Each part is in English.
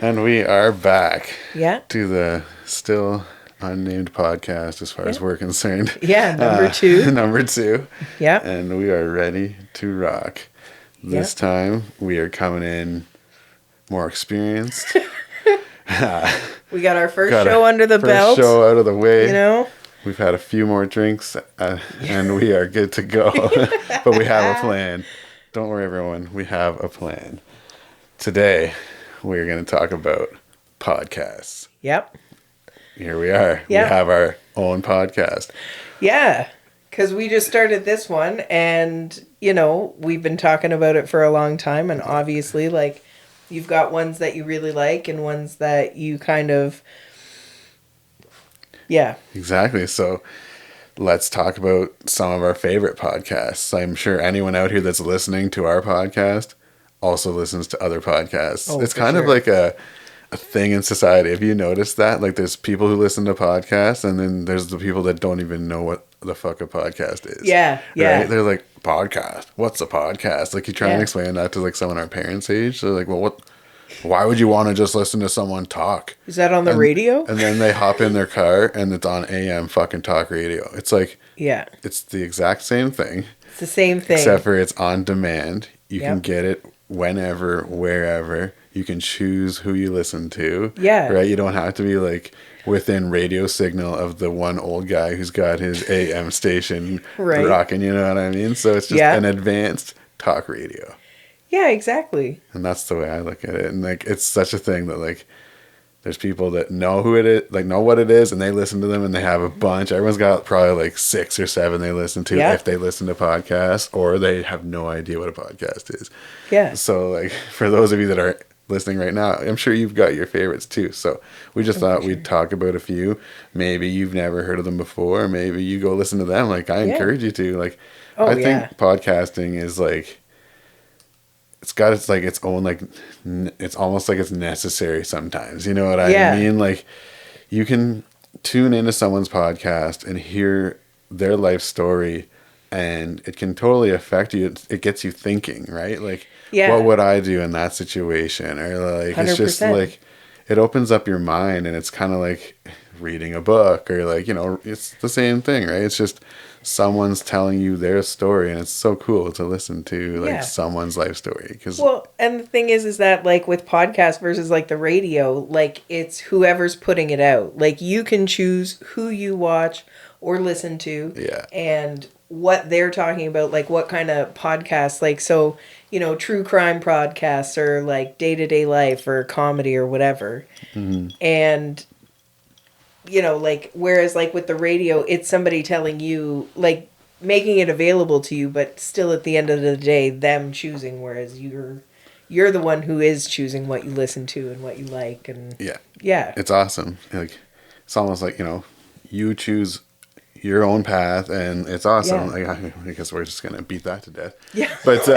And we are back. Yeah. To the still unnamed podcast as far as we're concerned. Yeah, number 2. Number 2. Yeah. And we are ready to rock. This time we are coming in more experienced. We got our first show under the belt. First show out of the way. You know? We've had a few more drinks and we are good to go. But we have a plan. Don't worry, everyone. We have a plan. Today, we're going to talk about podcasts. Yep. Here we are. Yep. We have our own podcast. Yeah. Because we just started this one and, you know, we've been talking about it for a long time. And obviously, like, you've got ones that you really like and ones that you kind of... Yeah. Exactly. So let's talk about some of our favorite podcasts. I'm sure anyone out here that's listening to our podcast also listens to other podcasts. Oh, it's kind of like a thing in society. Have you noticed that? Like there's people who listen to podcasts and then there's the people that don't even know what the fuck a podcast is. Yeah. Yeah. Right? They're like, podcast? What's a podcast? Like you try and explain that to like someone our parents' age. They're like, well, why would you want to just listen to someone talk? Is that on the radio? And then they hop in their car and it's on AM fucking talk radio. It's like, it's the exact same thing. It's the same thing. Except for it's on demand. You can get it whenever, wherever. You can choose who you listen to. Yeah. Right? You don't have to be like within radio signal of the one old guy who's got his AM station rocking, you know what I mean? So it's just an advanced talk radio. Yeah, exactly. And that's the way I look at it. And like it's such a thing that like there's people that know who it is, like know what it is, and they listen to them and they have a bunch. Everyone's got probably like 6 or 7 they listen to if they listen to podcasts, or they have no idea what a podcast is. Yeah. So like for those of you that are listening right now, I'm sure you've got your favorites too. So we just thought we'd talk about a few.Maybe you've never heard of them before. Maybe you go listen to them. Like I encourage you to. Like I think podcasting is like it's got its own like it's almost like it's necessary sometimes. You know what I mean? Like you can tune into someone's podcast and hear their life story and it can totally affect you. It gets you thinking, right? Like what would I do in that situation? Or like 100%. It's just like it opens up your mind and it's kind of like reading a book or like, you know, it's the same thing, right? It's just someone's telling you their story and it's so cool to listen to like someone's life story. And the thing is that like with podcasts versus like the radio, like it's whoever's putting it out. Like you can choose who you watch or listen to and what they're talking about, like what kind of podcasts, like, so, you know, true crime podcasts or like day-to-day life or comedy or whatever. Mm-hmm. And you know, like, whereas, like, with the radio, it's somebody telling you, like, making it available to you, but still at the end of the day, them choosing, whereas you're the one who is choosing what you listen to and what you like, and... Yeah. It's awesome. Like, it's almost like, you know, you choose your own path, and it's awesome. Like, I guess we're just gonna beat that to death. Yeah. But,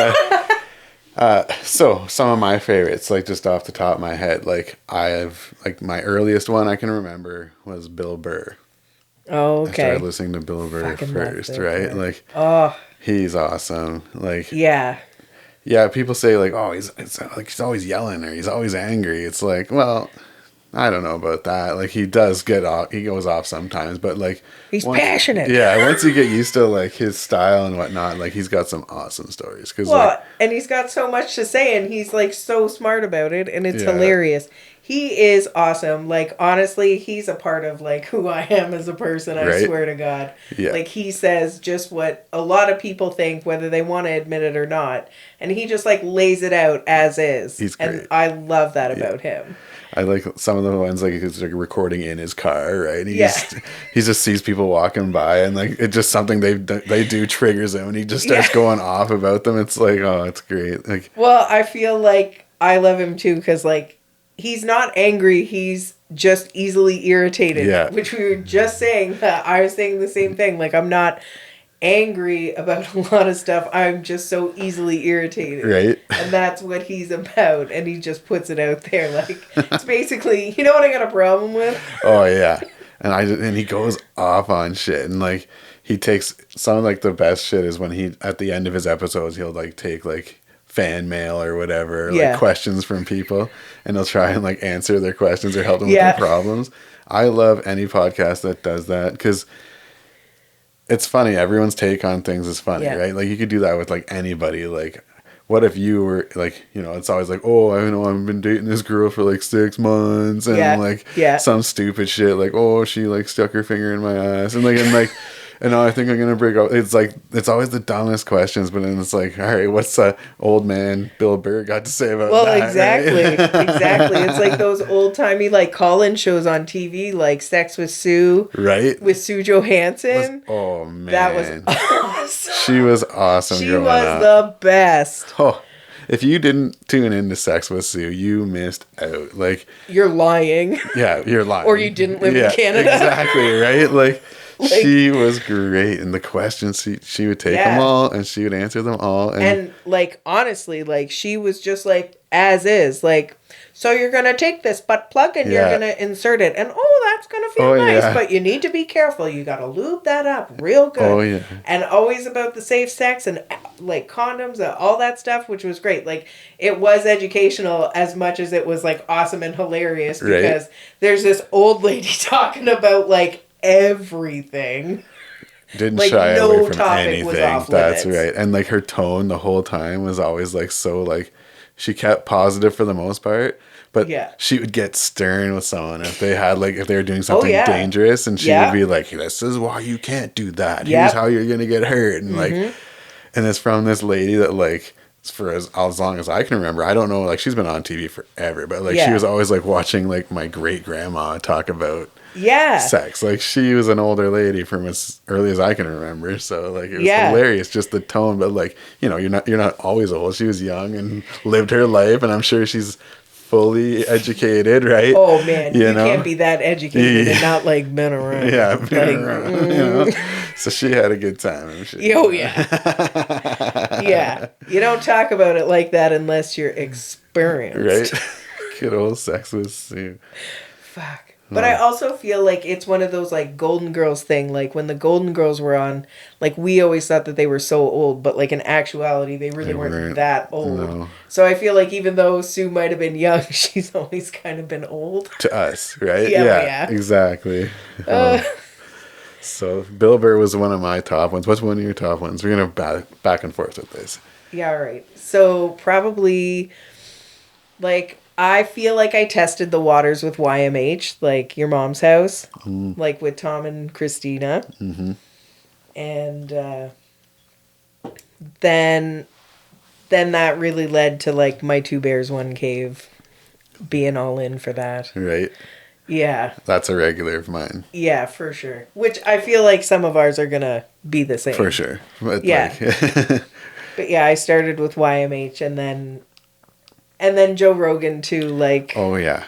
so some of my favorites, like just off the top of my head, like I have like my earliest one I can remember was Bill Burr. Oh, okay. I started listening to Bill Burr first, right? Like, he's awesome. Like, people say like, oh, he's always yelling or he's always angry. It's like, well, I don't know about that. Like he does get off, he goes off sometimes, but like he's passionate. Yeah, once you get used to like his style and whatnot, like he's got some awesome stories. And he's got so much to say, and he's like so smart about it, and it's hilarious. He is awesome. Like honestly, he's a part of like who I am as a person. I swear to God. Yeah. Like he says just what a lot of people think, whether they want to admit it or not, and he just like lays it out as is. He's great. And I love that about him. I like some of the ones like he's like recording in his car, right? He just sees people walking by and like it just something they do triggers him and he just starts going off about them. It's like, oh, it's great. Like, well, I feel like I love him too because like he's not angry. He's just easily irritated. Yeah. Which we were just saying. I was saying the same thing. Like I'm not angry about a lot of stuff. I'm just so easily irritated. Right. And that's what he's about. And he just puts it out there. Like, it's basically, you know what I got a problem with? Oh, yeah. And he goes off on shit. And, like, he takes some of, like, the best shit is when he, at the end of his episodes, he'll, like, take, like, fan mail or whatever, like questions from people, and he'll try and like answer their questions or help them with their problems. I love any podcast that does that because it's funny. Everyone's take on things is funny, right? Like you could do that with like anybody. Like, what if you were like, you know, it's always like, oh, I know I've been dating this girl for like 6 months, and like some stupid shit, like, oh, she like stuck her finger in my ass, and and I think I'm gonna break up. It's like it's always the dumbest questions, but then it's like, all right, what's old man Bill Burr got to say about that? Well, exactly, right? exactly. It's like those old timey like call-in shows on TV, like Sex with Sue, right? With Sue Johanson. Oh man, that was awesome. She was awesome. She was the best. Oh. If you didn't tune into Sex with Sue, you missed out. Like, you're lying. Yeah, you're lying. Or you didn't live in Canada. Exactly, right? Like, she was great. And the questions, she would take them all and she would answer them all. And like, honestly, like, she was just like, as is. Like, so you're going to take this butt plug and you're going to insert it. And, that's going to feel nice. But you need to be careful. You got to lube that up real good. Oh, yeah. And always about the safe sex and, like, condoms and all that stuff, which was great. Like, it was educational as much as it was, like, awesome and hilarious. Because there's this old lady talking about, like, everything. Didn't like, shy away from anything. That's right. And, like, her tone the whole time was always, like, so, like, she kept positive for the most part. But she would get stern with someone if they had if they were doing something dangerous, and she would be like, "This is why you can't do that. Here's how you're gonna get hurt." And and it's from this lady that like for as long as I can remember. I don't know, like she's been on TV forever, but like she was always like watching like my great grandma talk about sex. Like she was an older lady from as early as I can remember. So like it was hilarious, just the tone. But like you're not always old. She was young and lived her life, and I'm sure she's fully educated, right? Oh man, you can't be that educated and not like been around. Been around. So she had a good time. I'm sure. Oh yeah. You don't talk about it like that unless you're experienced, right? Good old Sex with Sue. Fuck. But I also feel like it's one of those like Golden Girls thing. Like when the Golden Girls were on, like we always thought that they were so old, but like in actuality, they really weren't that old. No. So I feel like even though Sue might have been young, she's always kind of been old. To us, right? Yeah. Exactly. So Bill Burr was one of my top ones. What's one of your top ones? We're going to back and forth with this. Yeah, right. So probably like... I feel like I tested the waters with YMH, like Your Mom's House, like with Tom and Christina. Mm-hmm. And then that really led to like My Two Bears, One Cave being all in for that. Right. Yeah. That's a regular of mine. Yeah, for sure. Which I feel like some of ours are going to be the same. For sure. But yeah. But yeah, I started with YMH and then Joe Rogan too, like... Oh, yeah.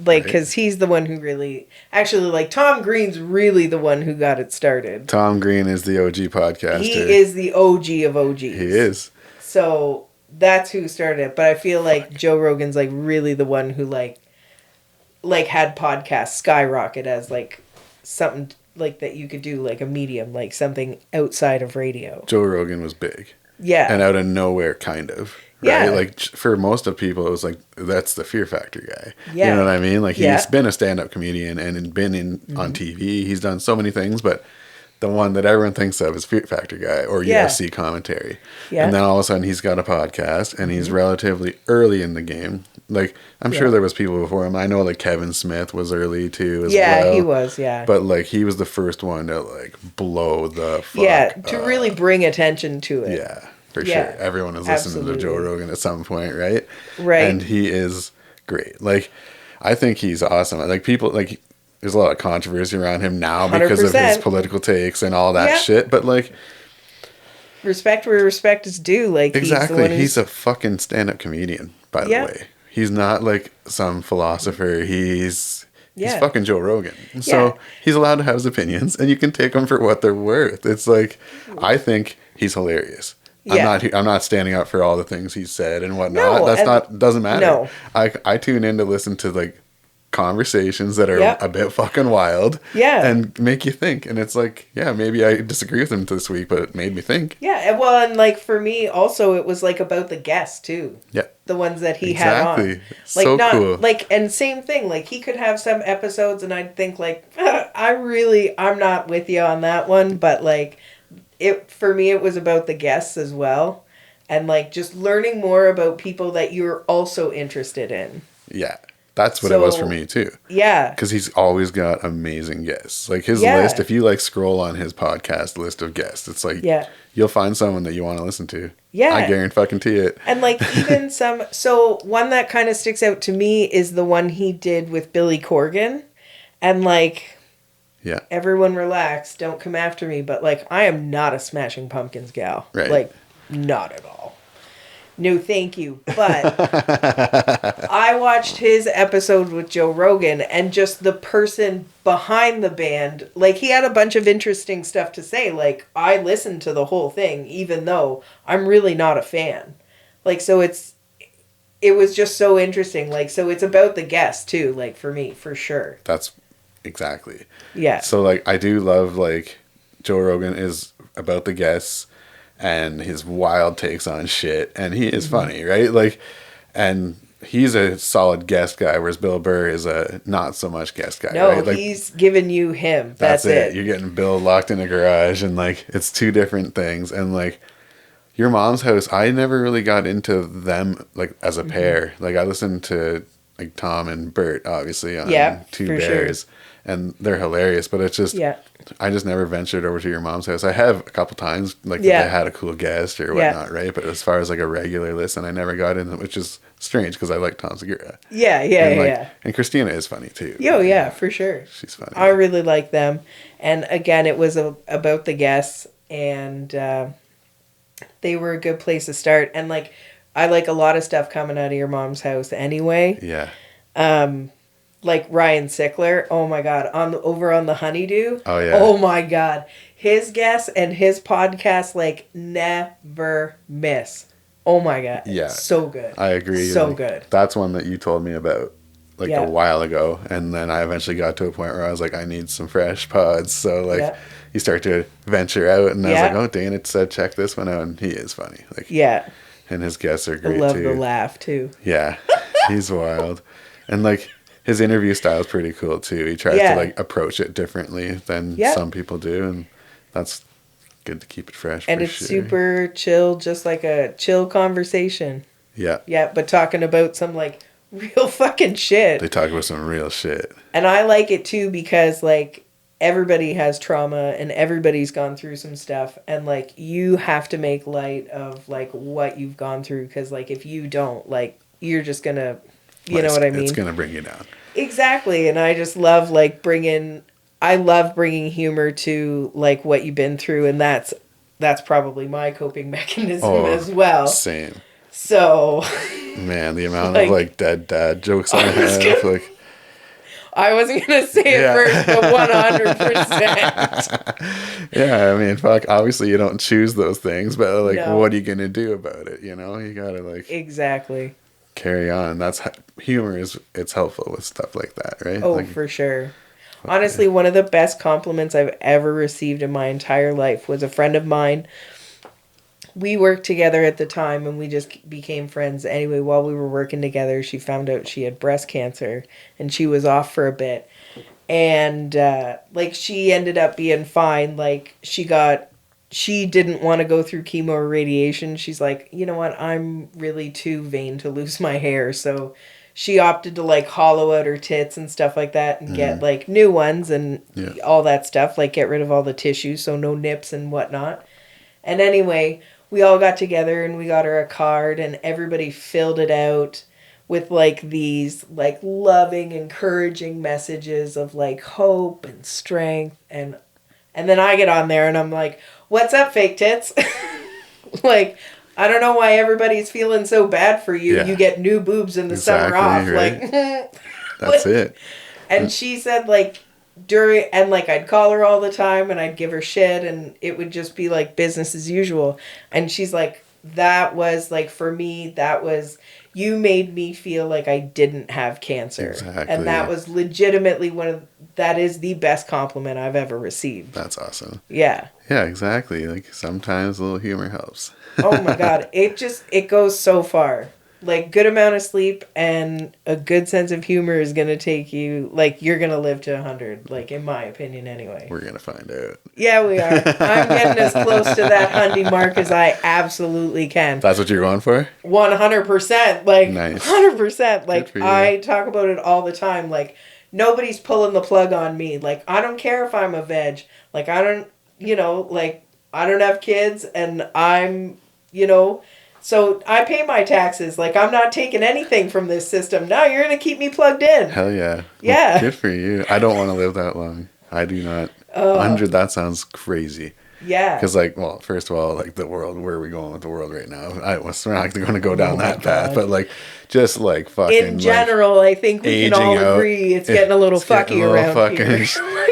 Like, because he's the one who really... Actually, like, Tom Green's really the one who got it started. Tom Green is the OG podcaster. He is the OG of OGs. He is. So, that's who started it. But I feel like Joe Rogan's, like, really the one who, like had podcasts skyrocket as, like, something, like, that you could do, like, a medium, like, something outside of radio. Joe Rogan was big. Yeah. And out of nowhere, kind of. Right? Yeah. Like, for most of people, it was like, that's the Fear Factor guy. Yeah. You know what I mean? Like, he's been a stand-up comedian and been on TV. He's done so many things, but the one that everyone thinks of is Fear Factor guy or UFC commentary. Yeah. And then all of a sudden, he's got a podcast, and he's relatively early in the game. Like, I'm sure there was people before him. I know, like, Kevin Smith was early, too, as well. Yeah, he was, But, like, he was the first one to, like, blow the fuck to really bring attention to it. Yeah. For sure. Everyone is listening to Joe Rogan at some point, right? Right. And he is great. Like, I think he's awesome. Like, people, like, there's a lot of controversy around him now 100%. Because of his political takes and all that shit. But, like... Respect where respect is due. Like, exactly. He's a fucking stand-up comedian, by the way. He's not, like, some philosopher. He's fucking Joe Rogan. So, he's allowed to have his opinions, and you can take them for what they're worth. It's like, I think he's hilarious. I'm not standing up for all the things he said and whatnot. No, doesn't matter. No. I tune in to listen to like conversations that are a bit fucking wild. Yeah. And make you think. And it's like, yeah, maybe I disagree with him this week, but it made me think. Yeah. Well, and like for me also, it was like about the guests too. Yeah. The ones that he had on. Like so not cool. like, and same thing, like he could have some episodes and I'd think like, I'm not with you on that one, but like for me, it was about the guests as well. And like just learning more about people that you're also interested in. Yeah. That's what it was for me too. Yeah. Because he's always got amazing guests. Like his list, if you like scroll on his podcast list of guests, it's like you'll find someone that you want to listen to. Yeah. I guarantee it. And like even so one that kind of sticks out to me is the one he did with Billy Corgan. And like, everyone relax, don't come after me. But like, I am not a Smashing Pumpkins gal. Right. Like, not at all. No, thank you. But I watched his episode with Joe Rogan and just the person behind the band, like he had a bunch of interesting stuff to say. Like I listened to the whole thing, even though I'm really not a fan. Like, so it was just so interesting. Like, so it's about the guests too, like for me, for sure. That's exactly. Yeah. So like, I do love like Joe Rogan is about the guests and his wild takes on shit, and he is funny, right? Like, and he's a solid guest guy, whereas Bill Burr is a not so much guest guy. No, right? Like, he's giving you him. That's it. You're getting Bill locked in a garage, and like it's two different things. And like Your Mom's House, I never really got into them like as a pair. Like I listened to like Tom and Bert, obviously on Two Bears, and they're hilarious. But it's just I just never ventured over to Your Mom's House. I have a couple times, like if they had a cool guest or whatnot, right? But as far as like a regular listen, I never got in, which is strange because I like Tom Segura. And Christina is funny too. Yeah, for sure. She's funny. I really like them. And again, it was about the guests, and they were a good place to start. And like, I like a lot of stuff coming out of Your Mom's House anyway. Yeah. Like Ryan Sickler, oh my god, over on the Honeydew. Oh yeah. Oh my god, his guests and his podcast like never miss. Oh my god, yeah, so good. I agree. So like, good. That's one that you told me about like a while ago, and then I eventually got to a point where I was like, I need some fresh pods. So like, you start to venture out, and I was like, oh, Dana said check this one out, and he is funny. Like and his guests are great too. I love the laugh too. Yeah, he's wild, and like. His interview style is pretty cool too. He tries to like approach it differently than some people do, and that's good to keep it fresh. And it's super chill, just like a chill conversation. Yeah. Yeah, but talking about some like real fucking shit. They talk about some real shit. And I like it too because like everybody has trauma and everybody's gone through some stuff, and like you have to make light of like what you've gone through, because like if you don't, like you're just gonna. You know what I mean? It's going to bring you down. Exactly. And I just love like bringing humor to like what you've been through. And that's probably my coping mechanism as well. Same. So. Man, the amount of like dead dad jokes I have. Like, I wasn't going to say it first, but 100%. Yeah, I mean, fuck, obviously you don't choose those things, but like, what are you going to do about it? You know, you got to like. Exactly. Carry on. That's humor it's helpful with stuff like that, right? Oh, like, for sure. Honestly, one of the best compliments I've ever received in my entire life was a friend of mine. We worked together at the time and we just became friends. Anyway, while we were working together, she found out she had breast cancer and she was off for a bit. And like she ended up being fine. Like she didn't want to go through chemo or radiation. She's like, you know what? I'm really too vain to lose my hair. So she opted to like hollow out her tits and stuff like that and get like new ones and all that stuff. Like get rid of all the tissue. So no nips and whatnot. And anyway, we all got together and we got her a card and everybody filled it out with like these like loving, encouraging messages of like hope and strength. And then I get on there and I'm like, what's up, fake tits? Like, I don't know why everybody's feeling so bad for you. Yeah. You get new boobs in the summer off. Right? Like, that's it. And she said, like, I'd call her all the time and I'd give her shit and it would just be like business as usual. And she's like, that was like, for me, you made me feel like I didn't have cancer. Exactly. And that was legitimately that is the best compliment I've ever received. That's awesome. Yeah. Yeah, exactly. Like sometimes a little humor helps. Oh my God. It goes so far. Like, good amount of sleep and a good sense of humor is going to take you, like, you're going to live to 100, like, in my opinion anyway. We're going to find out. Yeah, we are. I'm getting as close to that Hundy mark as I absolutely can. That's what you're going for? 100%. Like, nice. 100%. Like, I talk about it all the time. Like, nobody's pulling the plug on me. Like, I don't care if I'm a veg. Like, I don't, like, I don't have kids and I'm, so I pay my taxes. Like, I'm not taking anything from this system. No, you're going to keep me plugged in. Hell yeah. Yeah. Well, good for you. I don't want to live that long. I do not. 100, that sounds crazy. Yeah. Because, like, well, first of all, like, the world, where are we going with the world right now? We're not going to go down that path. But, like, just, like, fucking, in general, I think we can all agree it's getting a little fucky around here.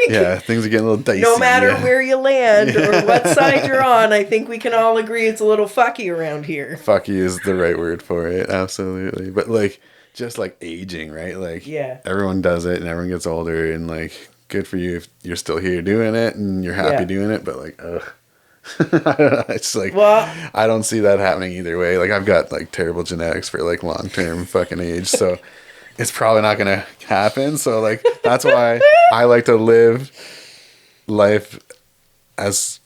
Yeah, things are getting a little dicey. No matter where you land or what side you're on, I think we can all agree it's a little fucky around here. Fucky is the right word for it, absolutely. But, like, just, like, aging, right? Like, everyone does it and everyone gets older and, like, good for you if you're still here doing it and you're happy doing it, but, like, ugh. I don't know. It's like, I don't see that happening either way. Like, I've got, like, terrible genetics for, like, long-term fucking age, so it's probably not going to happen. So, like, that's why I like to live life as,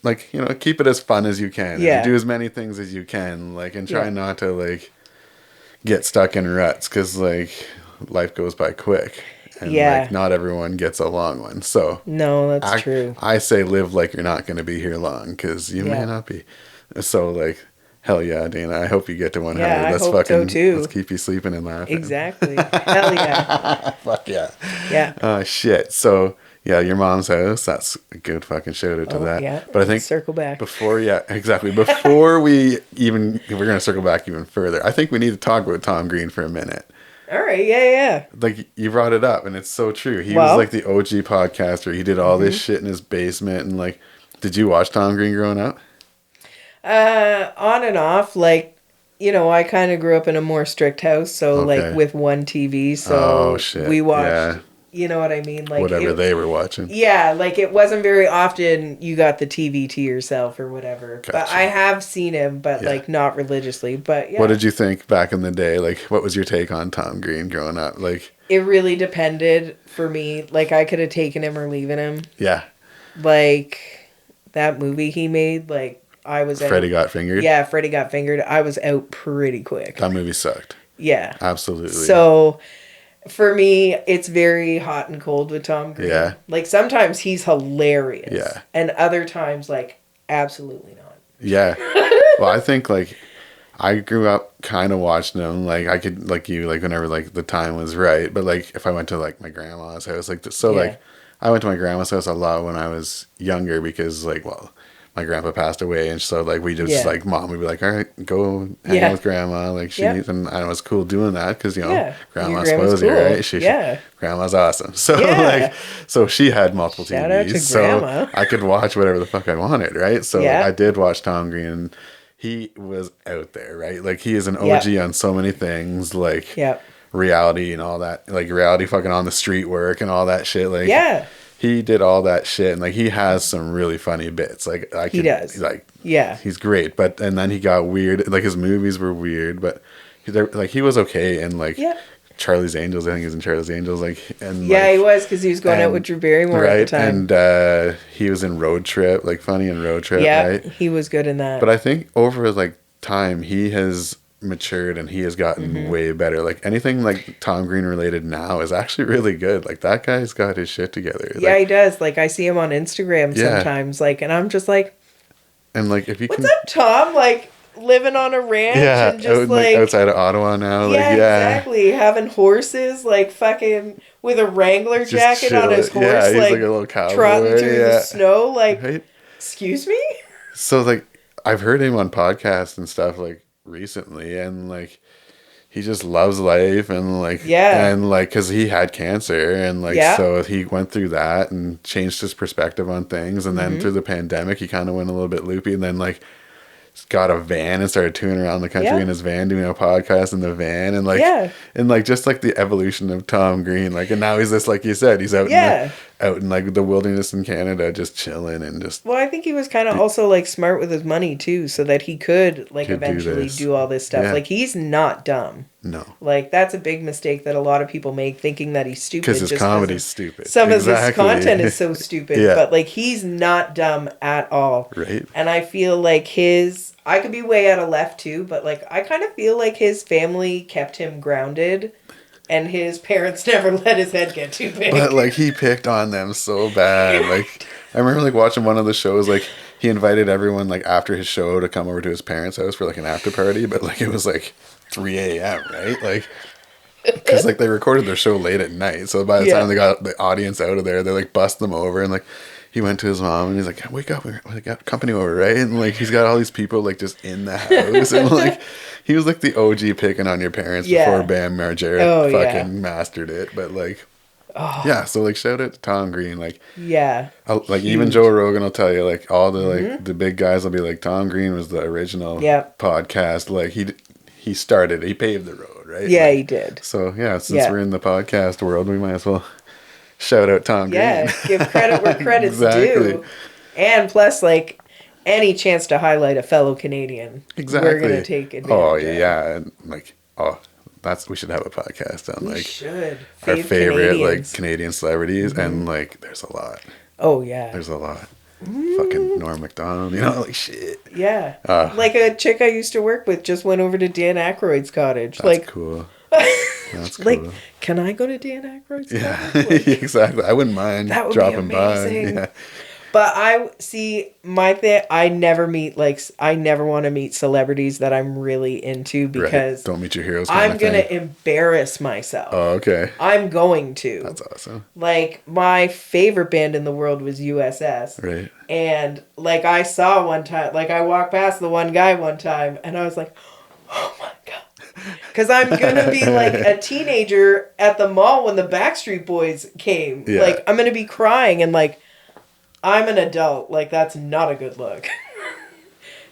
like, keep it as fun as you can. And do as many things as you can, like, and try not to, like, get stuck in ruts, because, like, life goes by quick. And, like, not everyone gets a long one. So, no, that's true. I say live like you're not going to be here long, because you may not be. So, like, hell yeah, Dana. I hope you get to 100. Yeah, I hope so too. Let's keep you sleeping and laughing. Exactly. Hell yeah. Fuck yeah. Yeah. Oh, shit. So, yeah, your mom's house. That's a good fucking shout out to that. Yeah. But I think circle back. Before we're going to circle back even further. I think we need to talk about Tom Green for a minute. All right, yeah. Like, you brought it up, and it's so true. He was, like, the OG podcaster. He did all this shit in his basement, and, like, did you watch Tom Green growing up? On and off. Like, I kind of grew up in a more strict house, so, like, with one TV, so we watched, you know what I mean? Like, whatever they were watching. Yeah, like, it wasn't very often you got the TV to yourself or whatever. Gotcha. But I have seen him, but, like, not religiously, but, yeah. What did you think back in the day? Like, what was your take on Tom Green growing up? Like, it really depended for me. Like, I could have taken him or leaving him. Yeah. Like, that movie he made, like, I was Freddy Got Fingered? Yeah, Freddy Got Fingered. I was out pretty quick. That movie sucked. Yeah. Absolutely. So, for me, it's very hot and cold with Tom Green. Yeah. Like, sometimes he's hilarious. Yeah. And other times, like, absolutely not. Yeah. Well, I think, like, I grew up kind of watching him. Like, I could, like you, like, whenever, like, the time was right. But, like, if I went to, like, my grandma's house, like, like, I went to my grandma's house a lot when I was younger because, like, well, my grandpa passed away, and so, like, we just, like, mom would be like, all right, go hang out with grandma. Like, she needs, and I was cool doing that because, grandma spoils you, right? Grandma's awesome. So, like, so she had multiple Shout TVs. Out to so grandma. I could watch whatever the fuck I wanted, right? So I did watch Tom Green, and he was out there, right? Like, he is an OG on so many things, like, reality and all that, like, reality fucking on the street work and all that shit. Like, he did all that shit, and, like, he has some really funny bits. Like, he does. Like, he's great. But, and then he got weird. Like, his movies were weird, but he was okay. And, like, Charlie's Angels, I think he was in Charlie's Angels. Like, and he was, because he was going out with Drew Barrymore at the time. And he was in Road Trip, like, Funny in Road Trip, right? He was good in that. But I think over, like, time, he has matured and he has gotten way better. Like, anything like Tom Green related now is actually really good. Like, that guy's got his shit together. Yeah, he does. Like, I see him on Instagram sometimes, like, and I'm just like, and, like, if you what's up, Tom? Like, living on a ranch and just like outside of Ottawa now. Exactly. Having horses, like, fucking with a Wrangler jacket on his horse, he's like a little cowboy trotting through the snow. Like, excuse me? So, like, I've heard him on podcasts and stuff, like, recently, and, like, he just loves life, and, like, and, like, because he had cancer, and, like, so he went through that and changed his perspective on things, and then through the pandemic he kind of went a little bit loopy, and then, like, got a van and started touring around the country in his van, doing a podcast in the van, and just like the evolution of Tom Green, like, and now he's just like you said, he's out in like the wilderness in Canada, just chilling and just. Well, I think he was kind of also like smart with his money too, so that he could like eventually do all this stuff. Like, he's not dumb. No. Like, that's a big mistake that a lot of people make, thinking that he's stupid. Because his comedy's stupid. Some of his content is so stupid, but like, he's not dumb at all. Right. And I feel like I could be way out of left too, but like, I kind of feel like his family kept him grounded. And his parents never let his head get too big. But like, he picked on them so bad. Like, I remember like watching one of the shows, like he invited everyone like after his show to come over to his parents' house for like an after party, but like it was like 3 a.m., right? Like, because like they recorded their show late at night, so by the time they got the audience out of there, they like bust them over, and like he went to his mom and he's like, "Wake up, we got company over, right?" And like he's got all these people like just in the house, and like he was like the OG picking on your parents before Bam Margera fucking mastered it, but like. Yeah, so like shout out to Tom Green, like like huge. Even Joe Rogan will tell you, like all the like the big guys will be like, Tom Green was the original podcast, like he started, he paved the road, right? Yeah, like, he did. So since we're in the podcast world, we might as well shout out Tom Green. Yeah, give credit where credit's due, and plus like any chance to highlight a fellow Canadian, we're gonna take advantage. And like we should have a podcast on like our favorite Canadians. like Canadian celebrities, and like there's a lot. Oh yeah, there's a lot. Fucking Norm Macdonald, like shit. Yeah, like a chick I used to work with just went over to Dan Aykroyd's cottage. That's cool. That's cool. Like, can I go to Dan Aykroyd's cottage? Like, exactly. I wouldn't mind dropping by. Yeah. But my thing, I never want to meet celebrities that I'm really into, because don't meet your heroes. I'm going to embarrass myself. Oh, okay. I'm going to. That's awesome. Like, my favorite band in the world was USS. Right. And like, I saw one time, like I walked past the one guy one time and I was like, oh my God. Because I'm going to be like a teenager at the mall when the Backstreet Boys came. Yeah. Like, I'm going to be crying and like, I'm an adult. Like, that's not a good look.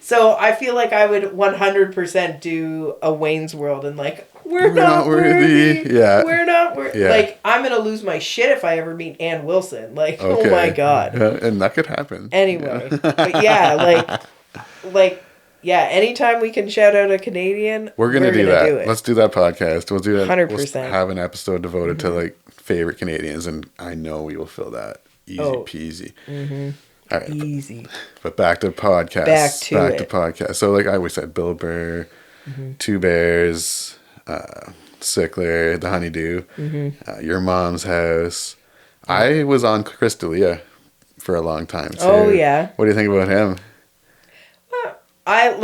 So I feel like I would 100% do a Wayne's World and like, we're not worthy. Yeah. We're not worthy. Yeah. Like, I'm going to lose my shit if I ever meet Ann Wilson. Like, oh my God. Yeah, and that could happen. Anyway. But yeah, anytime we can shout out a Canadian, we're gonna do that. Let's do that podcast. We'll do that. 100%. We'll have an episode devoted to like favorite Canadians, and I know we will fill that. Easy peasy. Mm-hmm. All right, easy. But back to podcast. Back to podcast. So like I always said, Bill Burr, Two Bears, Sickler, The Honeydew, Your Mom's House. I was on Chris D'Elia for a long time too. Oh yeah. What do you think about him? I've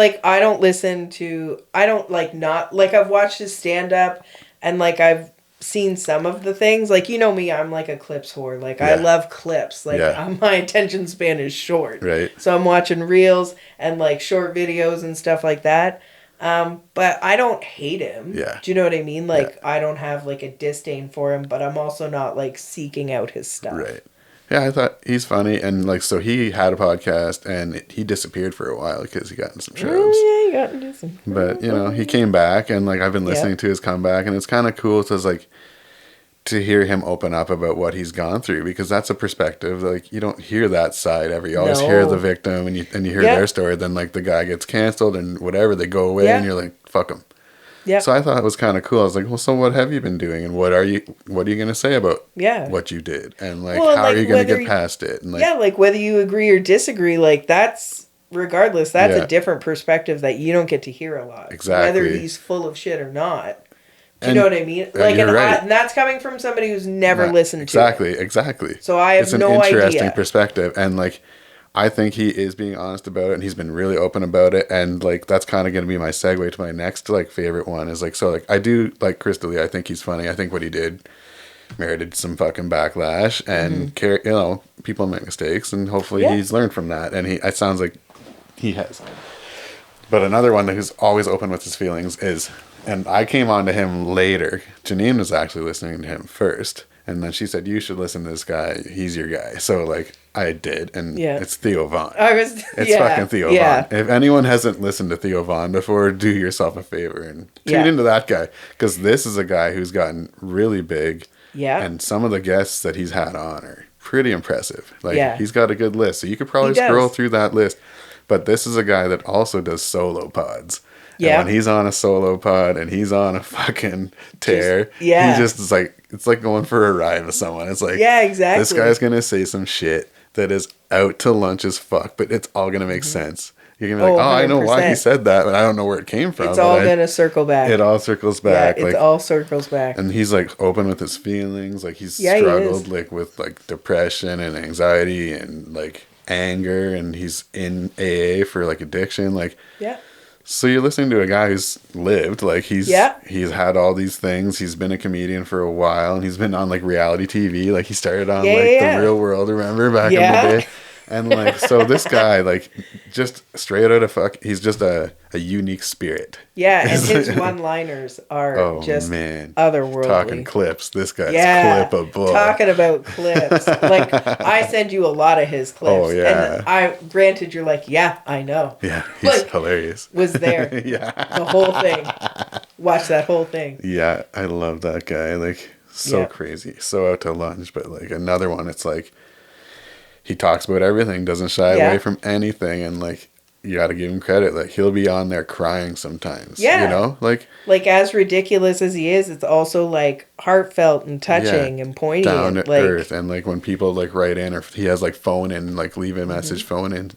watched his stand up, and like I've seen some of the things. Like, you know me, I'm like a clips whore. Like, I love clips. Like, my attention span is short. Right. So I'm watching reels and like short videos and stuff like that. But I don't hate him. Yeah. Do you know what I mean? Like, I don't have like a disdain for him, but I'm also not like seeking out his stuff. Right. Yeah, I thought he's funny, and like, so he had a podcast, and he disappeared for a while because he got in some shows. Oh, yeah, he got into some. But he came back, and like I've been listening to his comeback, and it's kind of cool to hear him open up about what he's gone through, because that's a perspective like you don't hear that side ever. You always hear the victim, and you hear their story. Then like the guy gets canceled and whatever, they go away, and you're like, fuck him. Yeah. So I thought it was kind of cool. I was like, well, so what have you been doing, and what are you going to say about what you did, and like how are you going to get past it? And like, like whether you agree or disagree, like that's a different perspective that you don't get to hear a lot. Exactly. Whether he's full of shit or not. Do you know what I mean? Like, and that's coming from somebody who's never listened to it. Exactly. So I have no idea. It's an interesting perspective, and like, I think he is being honest about it, and he's been really open about it, and like that's kind of going to be my segue to my next like favorite one is like, so like I do like Chris D'Elia. I think he's funny. I think what he did merited some fucking backlash, and people make mistakes, and hopefully he's learned from that, and it sounds like he has. But another one who's always open with his feelings is, and I came on to him later. Janine was actually listening to him first, and then she said, you should listen to this guy. He's your guy. So like I did, and it's Theo Von. It's fucking Theo Von. If anyone hasn't listened to Theo Von before, do yourself a favor and tune into that guy, because this is a guy who's gotten really big. Yeah. And some of the guests that he's had on are pretty impressive. Like, he's got a good list, so you could probably scroll through that list. But this is a guy that also does solo pods. Yeah. And when he's on a solo pod and he's on a fucking tear, he just is like, it's like going for a ride with someone. It's like, exactly. This guy's going to say some shit that is out to lunch as fuck, but it's all going to make sense. You're going to be like, I know why he said that, but I don't know where it came from. It's all going to circle back. It all circles back. Yeah, all circles back. And he's like open with his feelings. Like he's struggled like with like depression and anxiety and like anger, and he's in AA for like addiction. Like, so you're listening to a guy who's lived, like he's had all these things. He's been a comedian for a while, and he's been on like reality TV. Like he started on The Real World, remember, back in the day. And like, so this guy, like, just straight out of he's just a unique spirit. Yeah, and his one-liners are otherworldly. Talking clips. This guy's clippable. Talking about clips. Like, I send you a lot of his clips. Oh, yeah. And granted, you're like, I know. Yeah, he's like, hilarious. Was there. The whole thing. Watch that whole thing. Yeah, I love that guy. Like, so crazy. So out to lunch. But like, another one, it's like, he talks about everything, doesn't shy away from anything, and like, you got to give him credit. Like, he'll be on there crying sometimes. Yeah, you know, like as ridiculous as he is, it's also like heartfelt and touching and poignant, down to earth. And like when people like write in, or he has like phone in, like leave a message, phone in,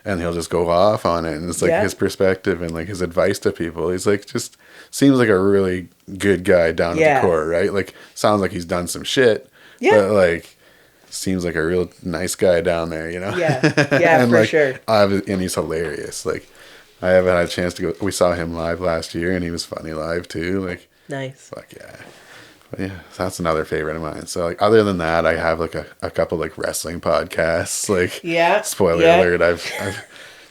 and he'll just go off on it, and it's like his perspective and like his advice to people. He's like, just seems like a really good guy down at the core, right? Like, sounds like he's done some shit, but like, seems like a real nice guy down there, you know? Yeah, and for like, sure. And he's hilarious. Like, I haven't had a chance to go. We saw him live last year, and he was funny live too. Like, nice. Fuck yeah. But yeah, so that's another favorite of mine. So like, other than that, I have like a couple like wrestling podcasts. Like, spoiler alert, I've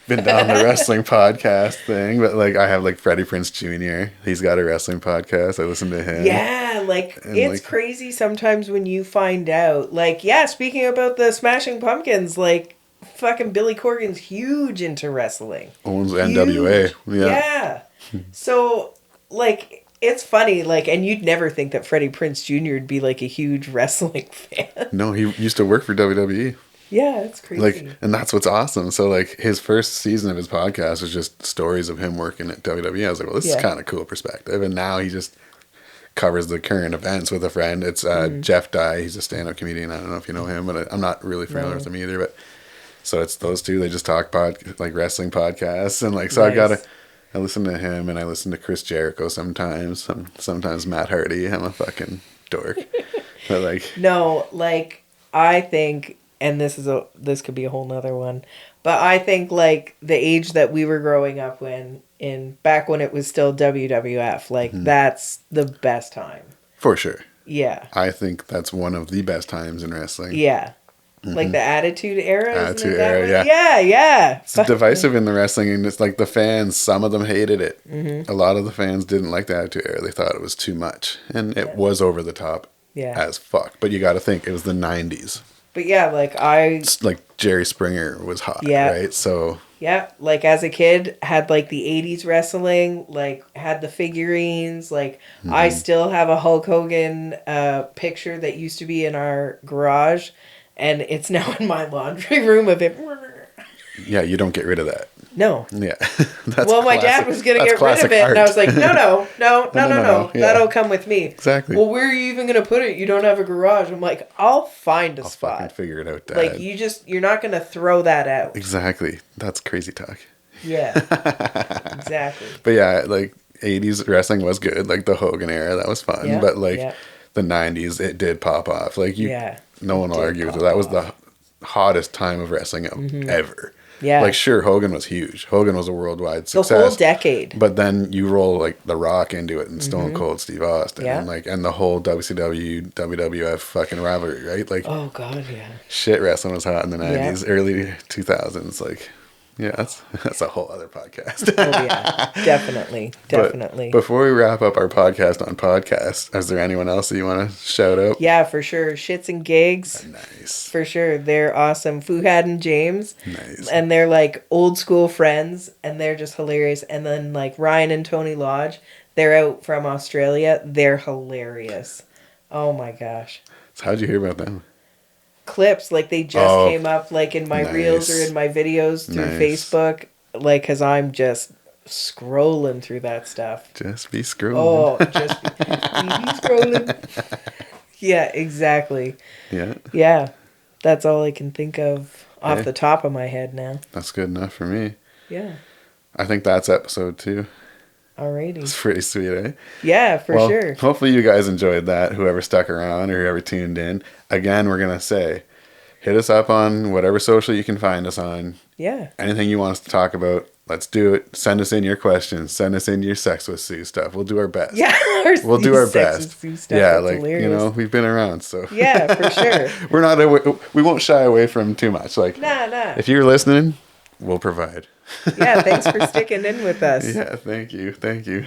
been down the wrestling podcast thing, but like, I have like Freddie Prinze Jr. He's got a wrestling podcast. I listen to him. Yeah, like, and it's like, crazy sometimes when you find out. Like, speaking about the Smashing Pumpkins, like, fucking Billy Corgan's huge into wrestling. Owns NWA. Yeah. So, like, it's funny, like, and you'd never think that Freddie Prinze Jr. would be like a huge wrestling fan. No, he used to work for WWE. Yeah, it's crazy. Like, and that's what's awesome. So like, his first season of his podcast was just stories of him working at WWE. I was like, well, this is kind of cool perspective. And now he just covers the current events with a friend. It's Jeff Dye. He's a stand-up comedian. I don't know if you know him, but I'm not really familiar with him either. But so it's those two. They just talk like wrestling podcasts, and like, so I listen to him, and I listen to Chris Jericho sometimes. Sometimes Matt Hardy. I'm a fucking dork. But like, no, like, I think. And this could be a whole nother one. But I think like the age that we were growing up back when it was still WWF, like that's the best time. For sure. Yeah. I think that's one of the best times in wrestling. Yeah. Like the Attitude Era? Attitude Era, yeah. Yeah. It's divisive in the wrestling, and it's like the fans, some of them hated it. A lot of the fans didn't like the Attitude Era. They thought it was too much. And it was over the top as fuck. But you got to think, it was the 90s. But yeah, like like Jerry Springer was hot, right? So like as a kid, had like the 80s wrestling, like had the figurines, like I still have a Hulk Hogan picture that used to be in our garage, and it's now in my laundry room of it. Yeah, you don't get rid of that. No. Yeah. My dad was going to get rid of it. Art. And I was like, no. Yeah. That'll come with me. Exactly. Well, where are you even going to put it? You don't have a garage. I'm like, I'll find a spot. I'll fucking figure it out, Dad. Like, you're not going to throw that out. Exactly. That's crazy talk. Yeah. Exactly. But yeah, like 80s wrestling was good. Like the Hogan era, that was fun. But like the 90s, it did pop off. Like no one will argue with it. That was the hottest time of wrestling ever. Yeah. Like, sure, Hogan was huge. Hogan was a worldwide success. The whole decade. But then you roll, like, The Rock into it and Stone Cold Steve Austin. And, like, and the whole WCW, WWF fucking rivalry, right? Like, oh, God, yeah. Shit wrestling was hot in the 90s, early 2000s. Like, Yeah, that's a whole other podcast. Oh yeah, definitely. But before we wrap up our podcast on podcasts, is there anyone else that you want to shout out? Yeah, for sure. Shxtsngigs. Nice. For sure. They're awesome. Fuhad and James. Nice. And they're like old school friends and they're just hilarious. And then like Ryan and Tony Lodge, they're out from Australia. They're hilarious. Oh my gosh. So how'd you hear about them? Clips, like they just came up like in my reels or in my videos through Facebook, like because I'm just scrolling through that stuff. Just be scrolling. Oh, just be scrolling. Yeah, exactly. Yeah, that's all I can think of off the top of my head now. That's good enough for me. Yeah, I think that's episode 2. Alrighty. It's pretty sweet, eh? Yeah, for sure. Hopefully you guys enjoyed that, whoever stuck around or whoever tuned in. Again, we're going to say, hit us up on whatever social you can find us on. Yeah. Anything you want us to talk about, let's do it. Send us in your questions. Send us in your Sex with Sue stuff. We'll do our best. Yeah, we'll do our best. Stuff, yeah, like, hilarious. You know, we've been around, so. Yeah, for sure. We won't shy away from too much. Like, nah. If you're listening, we'll provide. Yeah, thanks for sticking in with us. Yeah, thank you.